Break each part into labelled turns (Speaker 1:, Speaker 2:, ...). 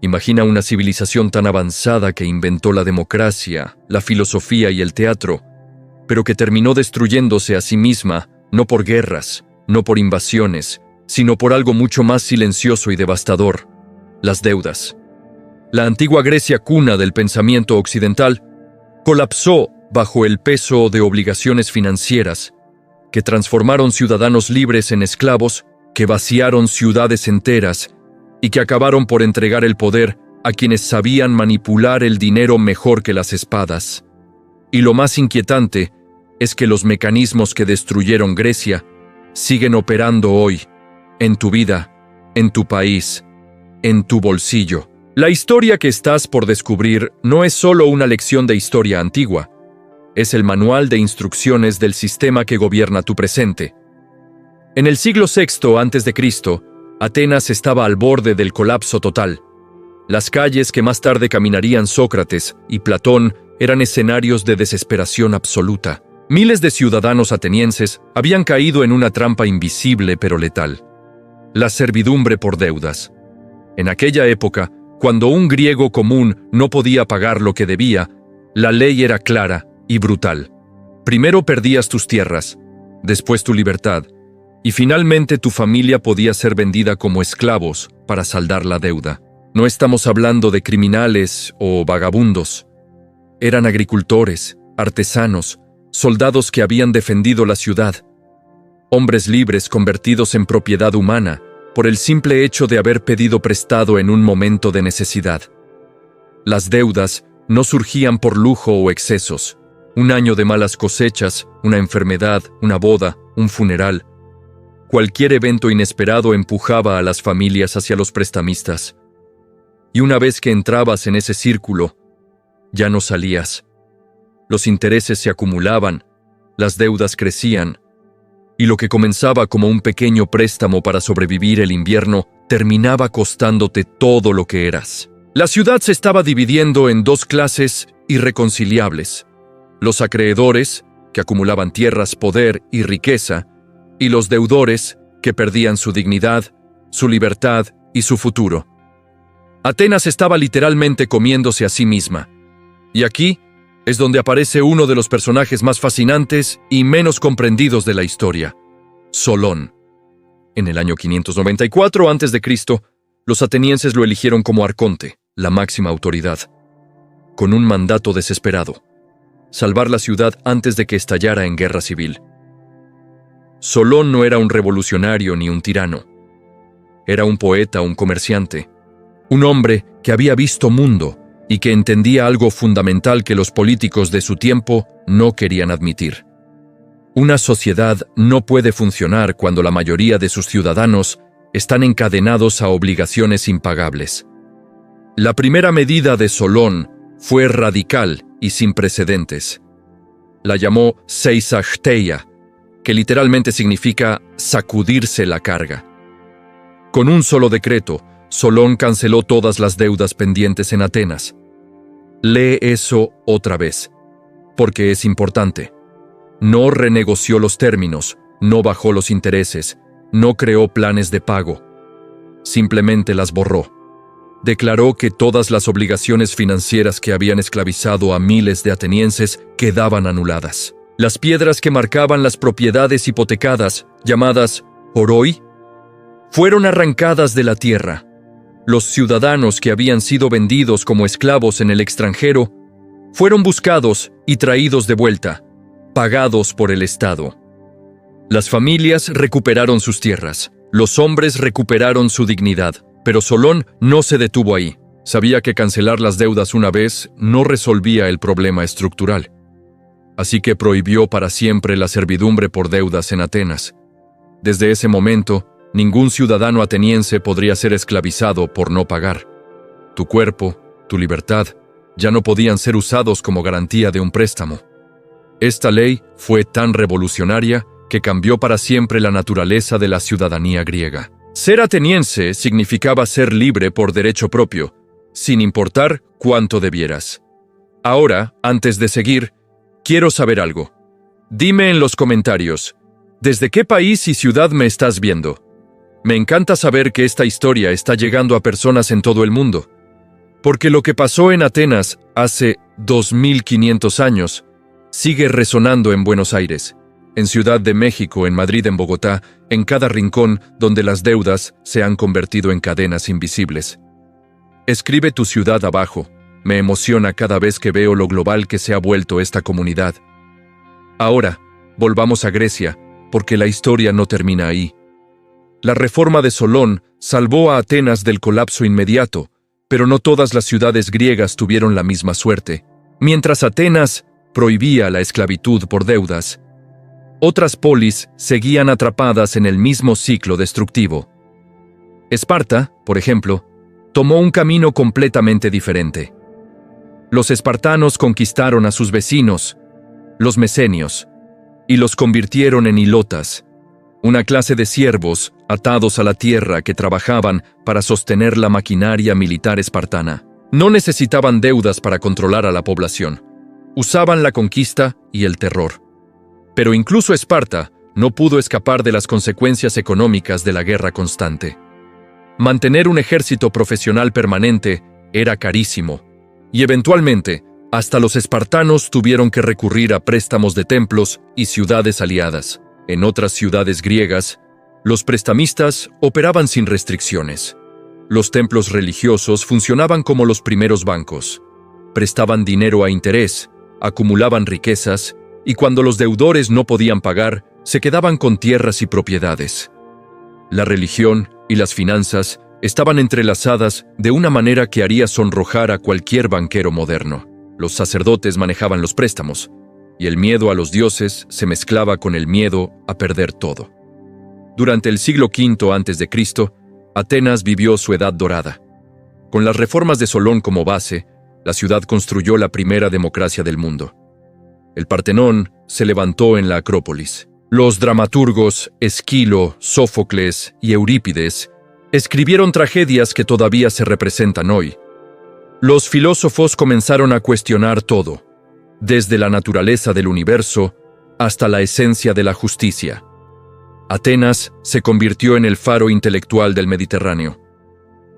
Speaker 1: Imagina una civilización tan avanzada que inventó la democracia, la filosofía y el teatro, pero que terminó destruyéndose a sí misma, no por guerras, no por invasiones, sino por algo mucho más silencioso y devastador: las deudas. La antigua Grecia, cuna del pensamiento occidental, colapsó bajo el peso de obligaciones financieras que transformaron ciudadanos libres en esclavos, que vaciaron ciudades enteras y que acabaron por entregar el poder a quienes sabían manipular el dinero mejor que las espadas. Y lo más inquietante es que los mecanismos que destruyeron Grecia siguen operando hoy, en tu vida, en tu país, en tu bolsillo. La historia que estás por descubrir no es solo una lección de historia antigua, es el manual de instrucciones del sistema que gobierna tu presente. En el siglo VI a.C., Atenas estaba al borde del colapso total. Las calles que más tarde caminarían Sócrates y Platón eran escenarios de desesperación absoluta. Miles de ciudadanos atenienses habían caído en una trampa invisible pero letal: la servidumbre por deudas. En aquella época, cuando un griego común no podía pagar lo que debía, la ley era clara y brutal. Primero perdías tus tierras, después tu libertad, y finalmente tu familia podía ser vendida como esclavos para saldar la deuda. No estamos hablando de criminales o vagabundos. Eran agricultores, artesanos, soldados que habían defendido la ciudad. Hombres libres convertidos en propiedad humana por el simple hecho de haber pedido prestado en un momento de necesidad. Las deudas no surgían por lujo o excesos. Un año de malas cosechas, una enfermedad, una boda, un funeral. Cualquier evento inesperado empujaba a las familias hacia los prestamistas. Y una vez que entrabas en ese círculo, ya no salías. Los intereses se acumulaban, las deudas crecían, y lo que comenzaba como un pequeño préstamo para sobrevivir el invierno terminaba costándote todo lo que eras. La ciudad se estaba dividiendo en dos clases irreconciliables: los acreedores, que acumulaban tierras, poder y riqueza, y los deudores, que perdían su dignidad, su libertad y su futuro. Atenas estaba literalmente comiéndose a sí misma. Y aquí es donde aparece uno de los personajes más fascinantes y menos comprendidos de la historia: Solón. En el año 594 a.C., los atenienses lo eligieron como arconte, la máxima autoridad, con un mandato desesperado: salvar la ciudad antes de que estallara en guerra civil. Solón no era un revolucionario ni un tirano. Era un poeta, un comerciante, un hombre que había visto mundo y que entendía algo fundamental que los políticos de su tiempo no querían admitir. Una sociedad no puede funcionar cuando la mayoría de sus ciudadanos están encadenados a obligaciones impagables. La primera medida de Solón fue radical y sin precedentes. La llamó seisachteia, que literalmente significa sacudirse la carga. Con un solo decreto, Solón canceló todas las deudas pendientes en Atenas. Lee eso otra vez, porque es importante. No renegoció los términos, no bajó los intereses, no creó planes de pago. Simplemente las borró. Declaró que todas las obligaciones financieras que habían esclavizado a miles de atenienses quedaban anuladas. Las piedras que marcaban las propiedades hipotecadas, llamadas oroi, fueron arrancadas de la tierra. Los ciudadanos que habían sido vendidos como esclavos en el extranjero fueron buscados y traídos de vuelta, pagados por el Estado. Las familias recuperaron sus tierras, los hombres recuperaron su dignidad, pero Solón no se detuvo ahí. Sabía que cancelar las deudas una vez no resolvía el problema estructural. Así que prohibió para siempre la servidumbre por deudas en Atenas. Desde ese momento, ningún ciudadano ateniense podría ser esclavizado por no pagar. Tu cuerpo, tu libertad, ya no podían ser usados como garantía de un préstamo. Esta ley fue tan revolucionaria que cambió para siempre la naturaleza de la ciudadanía griega. Ser ateniense significaba ser libre por derecho propio, sin importar cuánto debieras. Ahora, antes de seguir, quiero saber algo. Dime en los comentarios, ¿desde qué país y ciudad me estás viendo? Me encanta saber que esta historia está llegando a personas en todo el mundo. Porque lo que pasó en Atenas hace 2500 años sigue resonando en Buenos Aires, en Ciudad de México, en Madrid, en Bogotá, en cada rincón donde las deudas se han convertido en cadenas invisibles. Escribe tu ciudad abajo. Me emociona cada vez que veo lo global que se ha vuelto esta comunidad. Ahora, volvamos a Grecia, porque la historia no termina ahí. La reforma de Solón salvó a Atenas del colapso inmediato, pero no todas las ciudades griegas tuvieron la misma suerte. Mientras Atenas prohibía la esclavitud por deudas, otras polis seguían atrapadas en el mismo ciclo destructivo. Esparta, por ejemplo, tomó un camino completamente diferente. Los espartanos conquistaron a sus vecinos, los mesenios, y los convirtieron en hilotas, una clase de siervos atados a la tierra que trabajaban para sostener la maquinaria militar espartana. No necesitaban deudas para controlar a la población. Usaban la conquista y el terror. Pero incluso Esparta no pudo escapar de las consecuencias económicas de la guerra constante. Mantener un ejército profesional permanente era carísimo, y eventualmente hasta los espartanos tuvieron que recurrir a préstamos de templos y ciudades aliadas. En otras ciudades griegas, los prestamistas operaban sin restricciones. Los templos religiosos funcionaban como los primeros bancos. Prestaban dinero a interés, acumulaban riquezas, y cuando los deudores no podían pagar, se quedaban con tierras y propiedades. La religión y las finanzas estaban entrelazadas de una manera que haría sonrojar a cualquier banquero moderno. Los sacerdotes manejaban los préstamos, y el miedo a los dioses se mezclaba con el miedo a perder todo. Durante el siglo V a.C., Atenas vivió su edad dorada. Con las reformas de Solón como base, la ciudad construyó la primera democracia del mundo. El Partenón se levantó en la Acrópolis. Los dramaturgos Esquilo, Sófocles y Eurípides escribieron tragedias que todavía se representan hoy. Los filósofos comenzaron a cuestionar todo, desde la naturaleza del universo hasta la esencia de la justicia. Atenas se convirtió en el faro intelectual del Mediterráneo.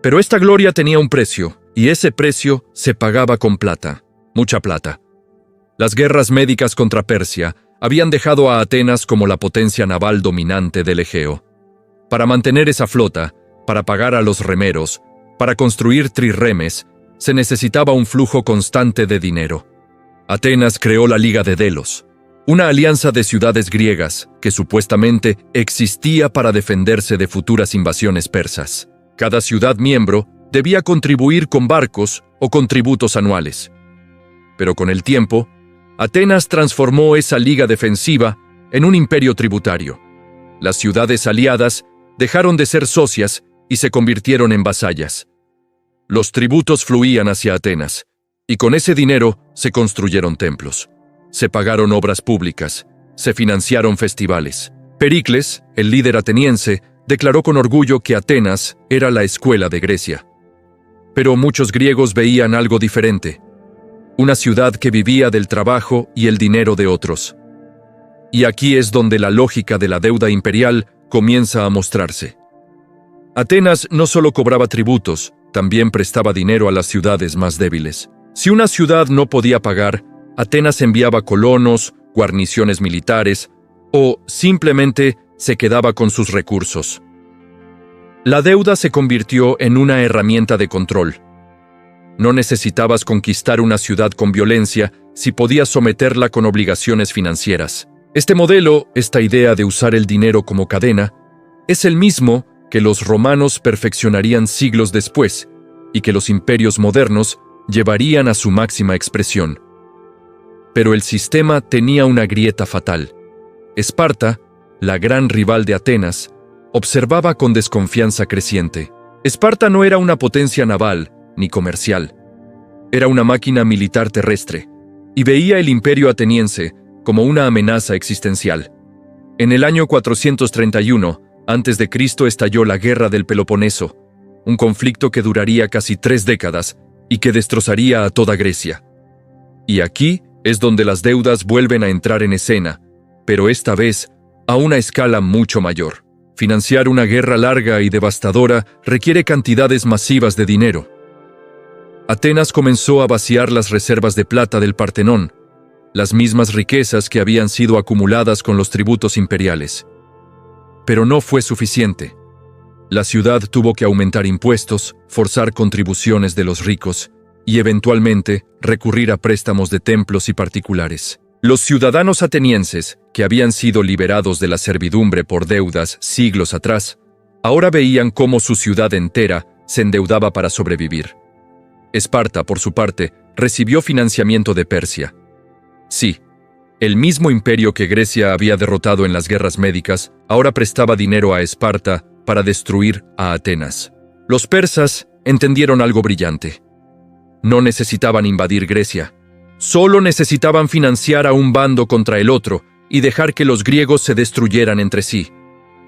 Speaker 1: Pero esta gloria tenía un precio, y ese precio se pagaba con plata, mucha plata. Las guerras médicas contra Persia habían dejado a Atenas como la potencia naval dominante del Egeo. Para mantener esa flota, para pagar a los remeros, para construir trirremes, se necesitaba un flujo constante de dinero. Atenas creó la Liga de Delos, una alianza de ciudades griegas que supuestamente existía para defenderse de futuras invasiones persas. Cada ciudad miembro debía contribuir con barcos o con tributos anuales. Pero con el tiempo, Atenas transformó esa liga defensiva en un imperio tributario. Las ciudades aliadas dejaron de ser socias y se convirtieron en vasallas. Los tributos fluían hacia Atenas, y con ese dinero se construyeron templos. Se pagaron obras públicas, se financiaron festivales. Pericles, el líder ateniense, declaró con orgullo que Atenas era la escuela de Grecia. Pero muchos griegos veían algo diferente. Una ciudad que vivía del trabajo y el dinero de otros. Y aquí es donde la lógica de la deuda imperial comienza a mostrarse. Atenas no solo cobraba tributos, también prestaba dinero a las ciudades más débiles. Si una ciudad no podía pagar, Atenas enviaba colonos, guarniciones militares, o simplemente se quedaba con sus recursos. La deuda se convirtió en una herramienta de control. No necesitabas conquistar una ciudad con violencia si podías someterla con obligaciones financieras. Este modelo, esta idea de usar el dinero como cadena, es el mismo que los romanos perfeccionarían siglos después y que los imperios modernos llevarían a su máxima expresión. Pero el sistema tenía una grieta fatal. Esparta, la gran rival de Atenas, observaba con desconfianza creciente. Esparta no era una potencia naval ni comercial. Era una máquina militar terrestre, y veía el imperio ateniense como una amenaza existencial. En el año 431 a.C. estalló la Guerra del Peloponeso, un conflicto que duraría casi 3 décadas y que destrozaría a toda Grecia. Y aquí es donde las deudas vuelven a entrar en escena, pero esta vez a una escala mucho mayor. Financiar una guerra larga y devastadora requiere cantidades masivas de dinero. Atenas comenzó a vaciar las reservas de plata del Partenón, las mismas riquezas que habían sido acumuladas con los tributos imperiales. Pero no fue suficiente. La ciudad tuvo que aumentar impuestos, forzar contribuciones de los ricos y eventualmente recurrir a préstamos de templos y particulares. Los ciudadanos atenienses, que habían sido liberados de la servidumbre por deudas siglos atrás, ahora veían cómo su ciudad entera se endeudaba para sobrevivir. Esparta, por su parte, recibió financiamiento de Persia. Sí, el mismo imperio que Grecia había derrotado en las guerras médicas, ahora prestaba dinero a Esparta para destruir a Atenas. Los persas entendieron algo brillante. No necesitaban invadir Grecia, solo necesitaban financiar a un bando contra el otro y dejar que los griegos se destruyeran entre sí.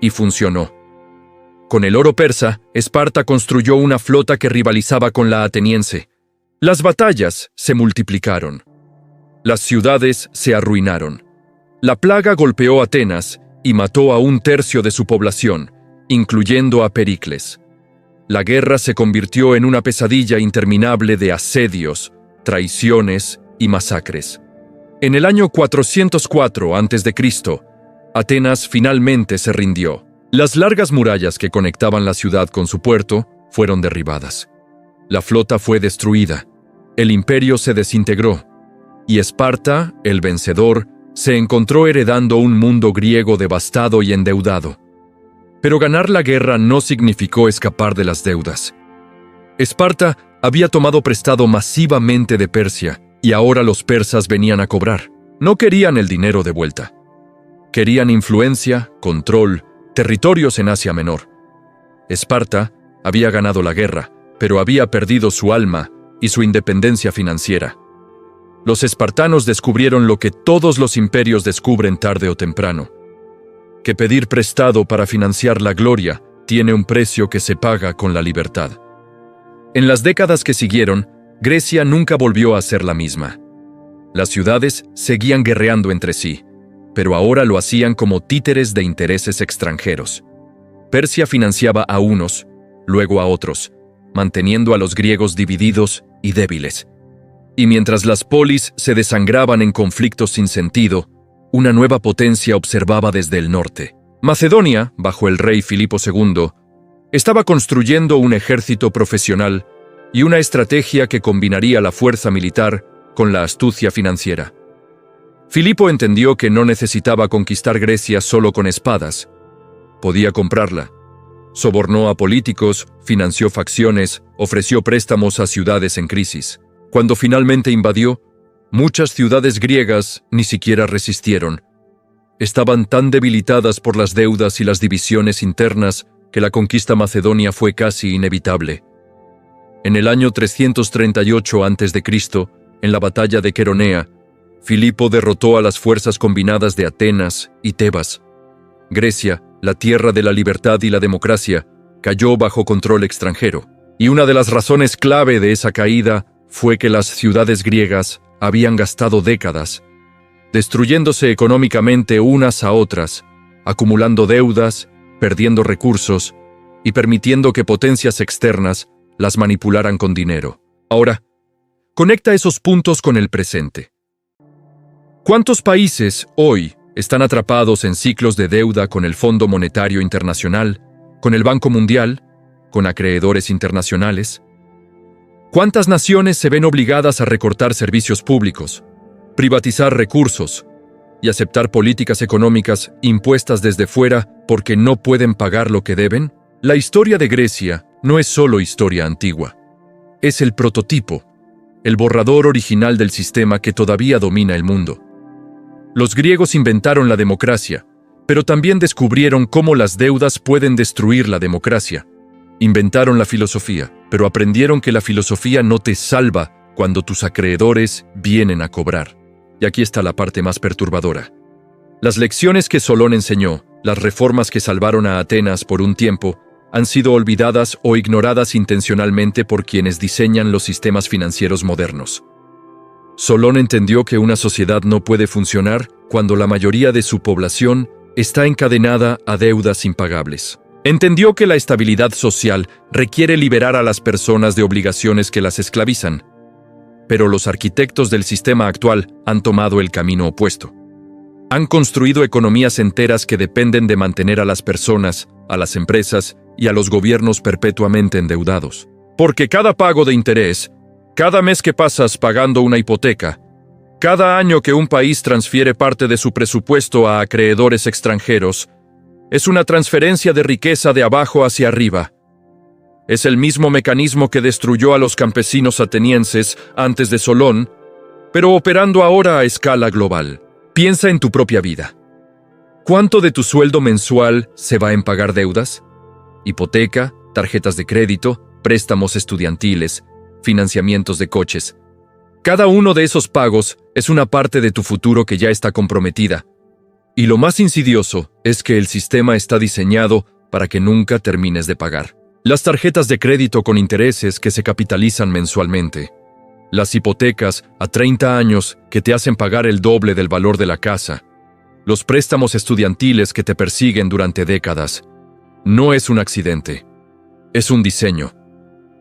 Speaker 1: Y funcionó. Con el oro persa, Esparta construyó una flota que rivalizaba con la ateniense. Las batallas se multiplicaron. Las ciudades se arruinaron. La plaga golpeó Atenas y mató a 1/3 de su población, incluyendo a Pericles. La guerra se convirtió en una pesadilla interminable de asedios, traiciones y masacres. En el año 404 a.C., Atenas finalmente se rindió. Las largas murallas que conectaban la ciudad con su puerto fueron derribadas. La flota fue destruida, el imperio se desintegró, y Esparta, el vencedor, se encontró heredando un mundo griego devastado y endeudado. Pero ganar la guerra no significó escapar de las deudas. Esparta había tomado prestado masivamente de Persia, y ahora los persas venían a cobrar. No querían el dinero de vuelta. Querían influencia, control, territorios en Asia Menor. Esparta había ganado la guerra, pero había perdido su alma y su independencia financiera. Los espartanos descubrieron lo que todos los imperios descubren tarde o temprano: que pedir prestado para financiar la gloria tiene un precio que se paga con la libertad. En las décadas que siguieron, Grecia nunca volvió a ser la misma. Las ciudades seguían guerreando entre sí, pero ahora lo hacían como títeres de intereses extranjeros. Persia financiaba a unos, luego a otros, manteniendo a los griegos divididos y débiles. Y mientras las polis se desangraban en conflictos sin sentido, una nueva potencia observaba desde el norte. Macedonia, bajo el rey Filipo II, estaba construyendo un ejército profesional y una estrategia que combinaría la fuerza militar con la astucia financiera. Filipo entendió que no necesitaba conquistar Grecia solo con espadas. Podía comprarla. Sobornó a políticos, financió facciones, ofreció préstamos a ciudades en crisis. Cuando finalmente invadió, muchas ciudades griegas ni siquiera resistieron. Estaban tan debilitadas por las deudas y las divisiones internas que la conquista macedonia fue casi inevitable. En el año 338 a.C., en la batalla de Queronea, Filipo derrotó a las fuerzas combinadas de Atenas y Tebas. Grecia, la tierra de la libertad y la democracia, cayó bajo control extranjero. Y una de las razones clave de esa caída fue que las ciudades griegas habían gastado décadas, destruyéndose económicamente unas a otras, acumulando deudas, perdiendo recursos y permitiendo que potencias externas las manipularan con dinero. Ahora, conecta esos puntos con el presente. ¿Cuántos países hoy están atrapados en ciclos de deuda con el Fondo Monetario Internacional, con el Banco Mundial, con acreedores internacionales? ¿Cuántas naciones se ven obligadas a recortar servicios públicos, privatizar recursos y aceptar políticas económicas impuestas desde fuera porque no pueden pagar lo que deben? La historia de Grecia no es solo historia antigua. Es el prototipo, el borrador original del sistema que todavía domina el mundo. Los griegos inventaron la democracia, pero también descubrieron cómo las deudas pueden destruir la democracia. Inventaron la filosofía, pero aprendieron que la filosofía no te salva cuando tus acreedores vienen a cobrar. Y aquí está la parte más perturbadora. Las lecciones que Solón enseñó, las reformas que salvaron a Atenas por un tiempo, han sido olvidadas o ignoradas intencionalmente por quienes diseñan los sistemas financieros modernos. Solón entendió que una sociedad no puede funcionar cuando la mayoría de su población está encadenada a deudas impagables. Entendió que la estabilidad social requiere liberar a las personas de obligaciones que las esclavizan. Pero los arquitectos del sistema actual han tomado el camino opuesto. Han construido economías enteras que dependen de mantener a las personas, a las empresas y a los gobiernos perpetuamente endeudados. Porque cada pago de interés, cada mes que pasas pagando una hipoteca, cada año que un país transfiere parte de su presupuesto a acreedores extranjeros, es una transferencia de riqueza de abajo hacia arriba. Es el mismo mecanismo que destruyó a los campesinos atenienses antes de Solón, pero operando ahora a escala global. Piensa en tu propia vida. ¿Cuánto de tu sueldo mensual se va en pagar deudas? Hipoteca, tarjetas de crédito, préstamos estudiantiles, financiamientos de coches. Cada uno de esos pagos es una parte de tu futuro que ya está comprometida. Y lo más insidioso es que el sistema está diseñado para que nunca termines de pagar. Las tarjetas de crédito con intereses que se capitalizan mensualmente. Las hipotecas a 30 años que te hacen pagar el doble del valor de la casa. Los préstamos estudiantiles que te persiguen durante décadas. No es un accidente. Es un diseño.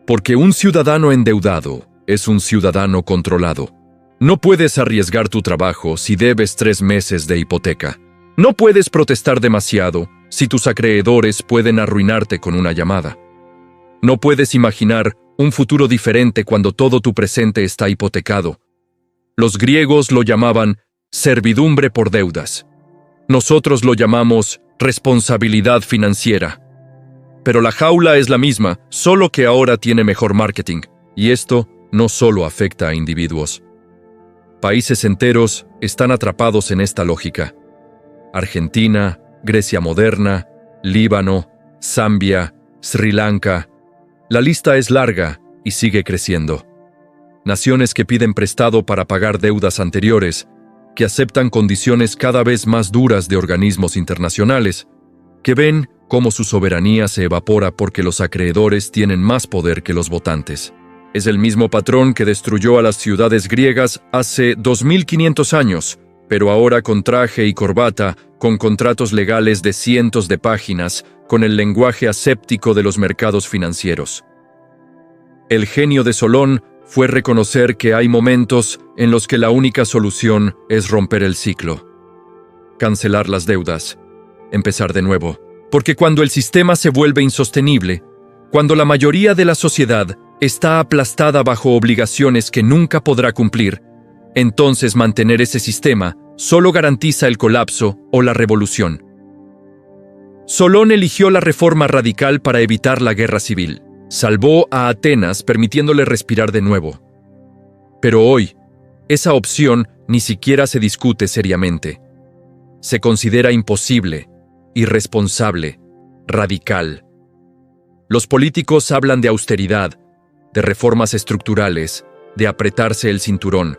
Speaker 1: Porque un ciudadano endeudado es un ciudadano controlado. No puedes arriesgar tu trabajo si debes 3 meses de hipoteca. No puedes protestar demasiado si tus acreedores pueden arruinarte con una llamada. No puedes imaginar un futuro diferente cuando todo tu presente está hipotecado. Los griegos lo llamaban servidumbre por deudas. Nosotros lo llamamos responsabilidad financiera. Pero la jaula es la misma, solo que ahora tiene mejor marketing. Y esto no solo afecta a individuos. Países enteros están atrapados en esta lógica. Argentina, Grecia moderna, Líbano, Zambia, Sri Lanka. La lista es larga y sigue creciendo. Naciones que piden prestado para pagar deudas anteriores, que aceptan condiciones cada vez más duras de organismos internacionales, que ven cómo su soberanía se evapora porque los acreedores tienen más poder que los votantes. Es el mismo patrón que destruyó a las ciudades griegas hace 2500 años, pero ahora con traje y corbata, con contratos legales de cientos de páginas, con el lenguaje aséptico de los mercados financieros. El genio de Solón fue reconocer que hay momentos en los que la única solución es romper el ciclo. Cancelar las deudas. Empezar de nuevo. Porque cuando el sistema se vuelve insostenible, cuando la mayoría de la sociedad está aplastada bajo obligaciones que nunca podrá cumplir, entonces mantener ese sistema solo garantiza el colapso o la revolución. Solón eligió la reforma radical para evitar la guerra civil. Salvó a Atenas permitiéndole respirar de nuevo. Pero hoy, esa opción ni siquiera se discute seriamente. Se considera imposible, irresponsable, radical. Los políticos hablan de austeridad, de reformas estructurales, de apretarse el cinturón.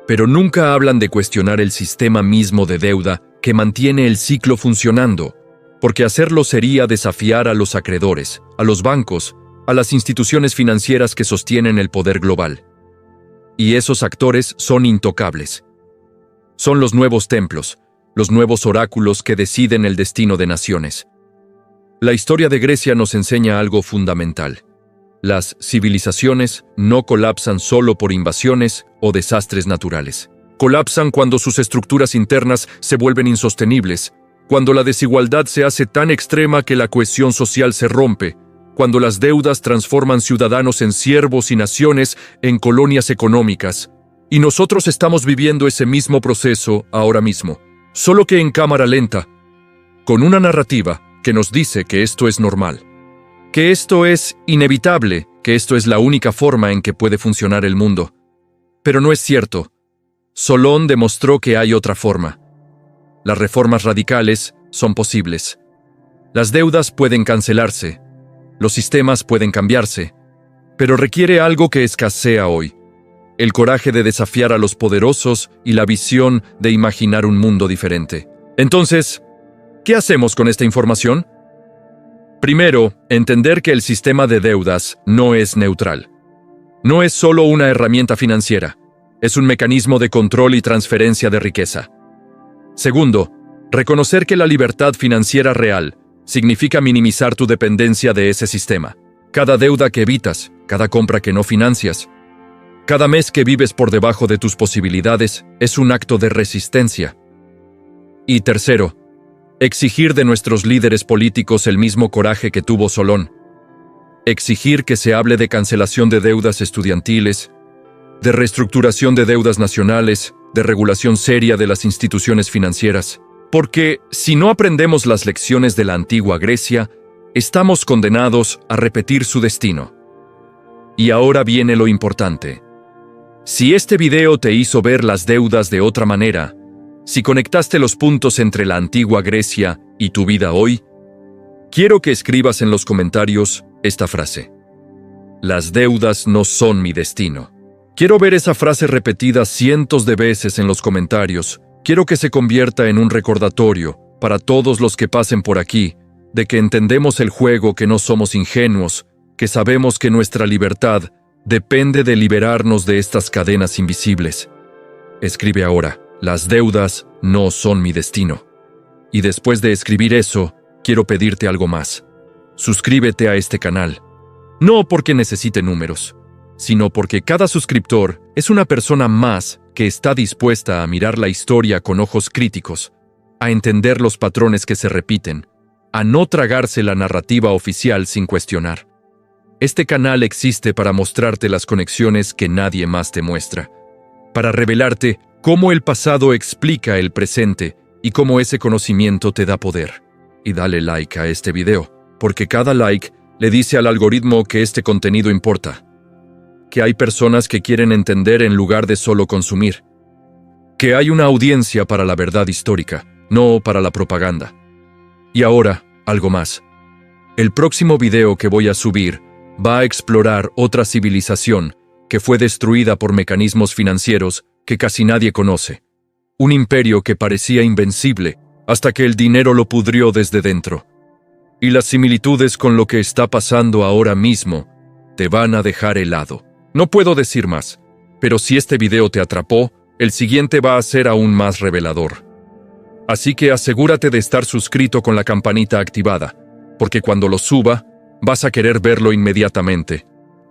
Speaker 1: Pero nunca hablan de cuestionar el sistema mismo de deuda que mantiene el ciclo funcionando, porque hacerlo sería desafiar a los acreedores, a los bancos, a las instituciones financieras que sostienen el poder global. Y esos actores son intocables. Son los nuevos templos, los nuevos oráculos que deciden el destino de naciones. La historia de Grecia nos enseña algo fundamental. Las civilizaciones no colapsan solo por invasiones o desastres naturales. Colapsan cuando sus estructuras internas se vuelven insostenibles, cuando la desigualdad se hace tan extrema que la cohesión social se rompe, cuando las deudas transforman ciudadanos en siervos y naciones en colonias económicas. Y nosotros estamos viviendo ese mismo proceso ahora mismo, solo que en cámara lenta, con una narrativa que nos dice que esto es normal, que esto es inevitable, que esto es la única forma en que puede funcionar el mundo. Pero no es cierto. Solón demostró que hay otra forma. Las reformas radicales son posibles. Las deudas pueden cancelarse. Los sistemas pueden cambiarse. Pero requiere algo que escasea hoy: el coraje de desafiar a los poderosos y la visión de imaginar un mundo diferente. Entonces, ¿qué hacemos con esta información? Primero, entender que el sistema de deudas no es neutral. No es solo una herramienta financiera, es un mecanismo de control y transferencia de riqueza. Segundo, reconocer que la libertad financiera real Significa minimizar tu dependencia de ese sistema. Cada deuda que evitas, cada compra que no financias, cada mes que vives por debajo de tus posibilidades es un acto de resistencia. Y tercero, exigir de nuestros líderes políticos el mismo coraje que tuvo Solón. Exigir que se hable de cancelación de deudas estudiantiles, de reestructuración de deudas nacionales, de regulación seria de las instituciones financieras. Porque si no aprendemos las lecciones de la antigua Grecia, estamos condenados a repetir su destino. Y ahora viene lo importante. Si este video te hizo ver las deudas de otra manera, si conectaste los puntos entre la antigua Grecia y tu vida hoy, quiero que escribas en los comentarios esta frase. Las deudas no son mi destino. Quiero ver esa frase repetida cientos de veces en los comentarios. Quiero que se convierta en un recordatorio para todos los que pasen por aquí, de que entendemos el juego, que no somos ingenuos, que sabemos que nuestra libertad depende de liberarnos de estas cadenas invisibles. Escribe ahora, las deudas no son mi destino. Y después de escribir eso, quiero pedirte algo más. Suscríbete a este canal. No porque necesite números, sino porque cada suscriptor es una persona más que está dispuesta a mirar la historia con ojos críticos, a entender los patrones que se repiten, a no tragarse la narrativa oficial sin cuestionar. Este canal existe para mostrarte las conexiones que nadie más te muestra, para revelarte cómo el pasado explica el presente y cómo ese conocimiento te da poder. Y dale like a este video, porque cada like le dice al algoritmo que este contenido importa, que hay personas que quieren entender en lugar de solo consumir, que hay una audiencia para la verdad histórica, no para la propaganda. Y ahora, algo más. El próximo video que voy a subir va a explorar otra civilización que fue destruida por mecanismos financieros que casi nadie conoce. Un imperio que parecía invencible hasta que el dinero lo pudrió desde dentro. Y las similitudes con lo que está pasando ahora mismo te van a dejar helado. No puedo decir más, pero si este video te atrapó, el siguiente va a ser aún más revelador. Así que asegúrate de estar suscrito con la campanita activada, porque cuando lo suba, vas a querer verlo inmediatamente.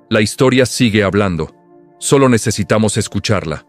Speaker 1: La historia sigue hablando. Solo necesitamos escucharla.